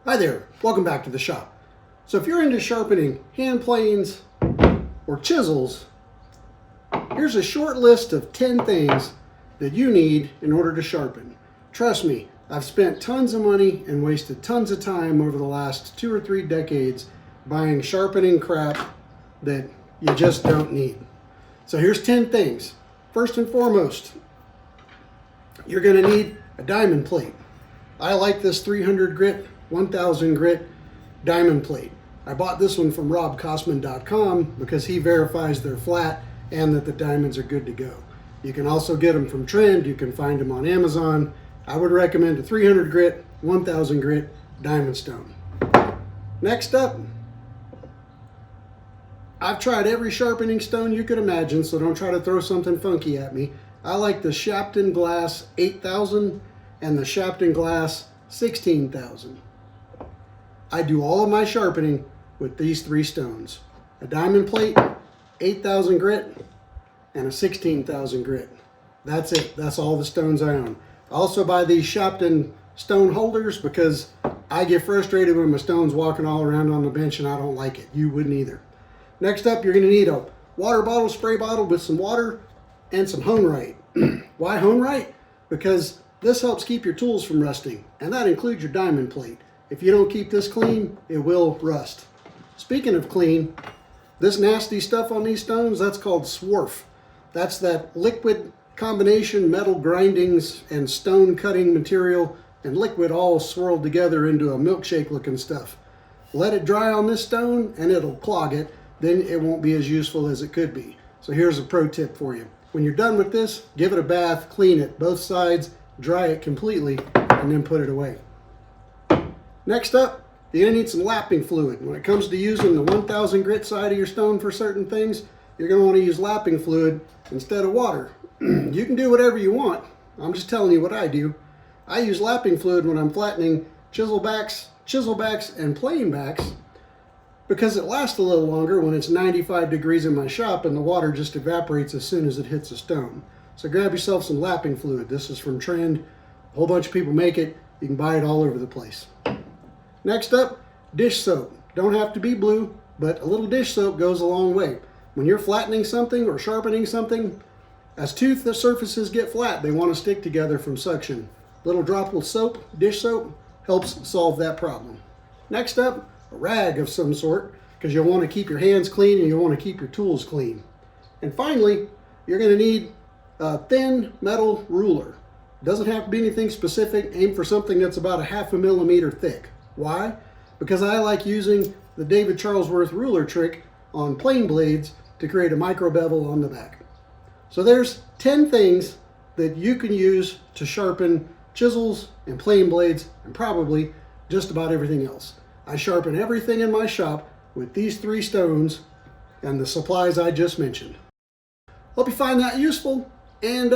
Hi there, welcome back to the shop. So if you're into sharpening hand planes or chisels, here's a short list of 10 things that you need in order to sharpen. Trust me, I've spent tons of money and wasted tons of time over the last 2 or 3 decades buying sharpening crap that you just don't need. So here's 10 things. First and foremost, you're going to need a diamond plate. I like this 300 grit, 1000 grit diamond plate. I bought this one from robcosman.com because he verifies they're flat and that the diamonds are good to go. You can also get them from Trend. You can find them on Amazon. I would recommend a 300 grit, 1000 grit diamond stone. Next up, I've tried every sharpening stone you could imagine, so don't try to throw something funky at me. I like the Shapton Glass 8000 and the Shapton Glass 16000. I do all of my sharpening with these 3 stones. A diamond plate, 8000 grit, and a 16000 grit. That's it. That's all the stones I own. I also buy these Shapton stone holders because I get frustrated when my stone's walking all around on the bench and I don't like it. You wouldn't either. Next up, you're going to need a water bottle, spray bottle with some water and some hone right. Why hone right? Because this helps keep your tools from rusting, and that includes your diamond plate. If you don't keep this clean, it will rust. Speaking of clean, this nasty stuff on these stones, that's called swarf. That's that liquid combination metal grindings and stone cutting material and liquid all swirled together into a milkshake looking stuff. Let it dry on this stone and it'll clog it. Then it won't be as useful as it could be. So here's a pro tip for you. When you're done with this, give it a bath, clean it both sides, dry it completely, and then put it away. Next up, you're going to need some lapping fluid. When it comes to using the 1000 grit side of your stone for certain things, you're going to want to use lapping fluid instead of water. You can do whatever you want. I'm just telling you what I do. I use lapping fluid when I'm flattening chisel backs, and plane backs because it lasts a little longer when it's 95 degrees in my shop and the water just evaporates as soon as it hits a stone. So grab yourself some lapping fluid. This is from Trend. A whole bunch of people make it. You can buy it all over the place. Next up, dish soap. Don't have to be blue, but a little dish soap goes a long way. When you're flattening something or sharpening something, as tooth surfaces get flat, they want to stick together from suction. Little drop of soap, dish soap, helps solve that problem. Next up, a rag of some sort, because you'll want to keep your hands clean and you'll want to keep your tools clean. And finally, you're going to need a thin metal ruler. Doesn't have to be anything specific. Aim for something that's about 1/2 millimeter thick. Why? Because I like using the David Charlesworth ruler trick on plane blades to create a micro bevel on the back. So there's 10 things that you can use to sharpen chisels and plane blades and probably just about everything else. I sharpen everything in my shop with these 3 stones and the supplies I just mentioned. Hope you find that useful, and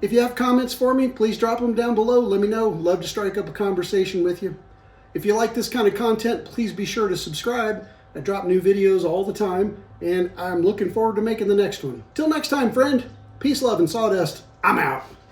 if you have comments for me, please drop them down below. Let me know. Love to strike up a conversation with you. If you like this kind of content, please be sure to subscribe. I drop new videos all the time, and I'm looking forward to making the next one. Till next time, friend, peace, love, and sawdust. I'm out.